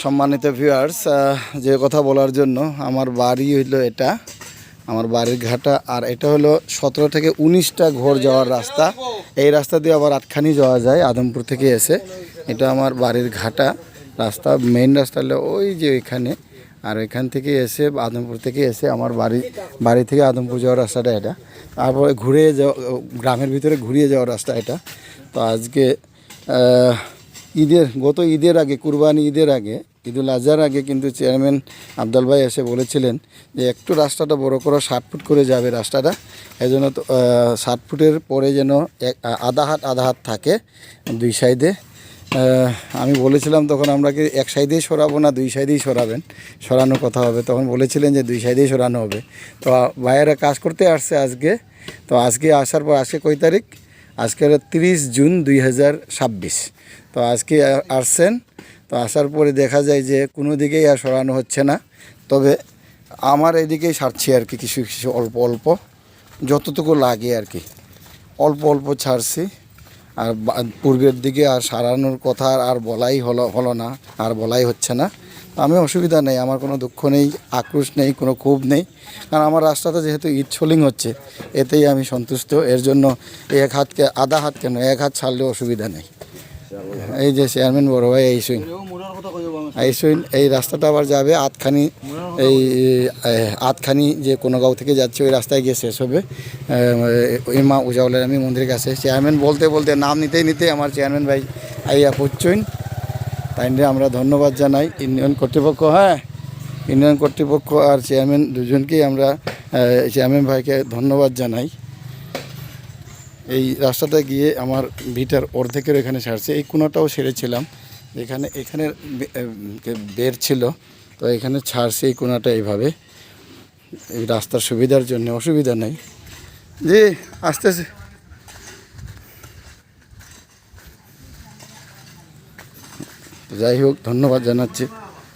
সম্মানিত ভিউয়ার্স, যে কথা বলার জন্য আমার বাড়ি হইলো এটা, আমার বাড়ির ঘাটা। আর এটা হলো 17 থেকে 19টা ঘর যাওয়ার রাস্তা। এই রাস্তা দিয়ে আবার আটখানি যাওয়া যায় আদমপুর থেকে এসে। এটা আমার বাড়ির ঘাটা রাস্তা, মেইন রাস্তা হলো ওই যে এখানে। আর এখান থেকে এসে আদমপুর থেকে এসে আমার বাড়ি থেকে আদমপুর যাওয়ার রাস্তাটা এটা। তারপরে ঘুরে যাওয়া, গ্রামের ভিতরে ঘুরিয়ে যাওয়ার রাস্তা এটা। তো আজকে গত ঈদের আগে, কুরবানি ঈদের আগে, ঈদুল আজহার আগে কিন্তু চেয়ারম্যান আবদাল ভাই এসে বলেছিলেন যে একটু রাস্তাটা বড় করো, 60 ফুট করে যাবে রাস্তাটা। এই জন্য তো 60 ফুটের পরে যেন আধা হাত থাকে দুই সাইডে। আমি বলেছিলাম তখন আমরা কি এক সাইডেই সরাবো না দুই সাইডেই সরানোর কথা হবে। তখন বলেছিলেন যে দুই সাইডেই সরানো হবে। তো ভাইয়েরা কাজ করতে আসছে আজকে। তো আজকে আসার পর, আজকে কয় তারিখ? আজকে 30 জুন 2026। তো আজকে আসছেন। তো আসার পরে দেখা যায় যে কোনো দিকেই আর সরানো হচ্ছে না। তবে আমার এদিকেই সারছি আর কি, কিছু কিছু অল্প যতটুকু লাগে আর কি, অল্প ছাড়ছি। আর পূর্বের দিকে আর সারানোর কথা আর বলাই হলো না, আর বলাই হচ্ছে না। আমি অসুবিধা নেই, আমার কোনো দুঃখ নেই, আক্রোশ নেই, কোনো ক্ষোভ নেই। কারণ আমার রাস্তাটা যেহেতু ইটসোলিং হচ্ছে, এতেই আমি সন্তুষ্ট। এর জন্য আধা হাত কেন, এক হাত ছাড়লেও অসুবিধা নেই। এই যে চেয়ারম্যান বড় ভাই আইসুইন, এই রাস্তাটা আবার যাবে আটখানি যে কোনো গাঁও থেকে যাচ্ছে, ওই রাস্তায় গিয়ে শেষ হবে ইমা উজাউলের আমি মন্দিরের কাছে। চেয়ারম্যান বলতে নাম নিতে আমার চেয়ারম্যান ভাই আইয়া পড়ছইন, তাই নিয়ে আমরা ধন্যবাদ জানাই ইউনিয়ন কর্তৃপক্ষ। ইউনিয়ন কর্তৃপক্ষ আর চেয়ারম্যান দুজনকেই আমরা, চেয়ারম্যান ভাইকে ধন্যবাদ জানাই। এই রাস্তাটা গিয়ে আমার ভিটার অর্ধেকের এখানে ছাড়ছে। এই কোনাটাও সেরেছিলাম, এখানে বের ছিল, তো এখানে ছাড়ছে এই কোনাটা এইভাবে, এই রাস্তার সুবিধার জন্য। অসুবিধা নেই জি, আসতেছে। যাই হোক, ধন্যবাদ জানাচ্ছি।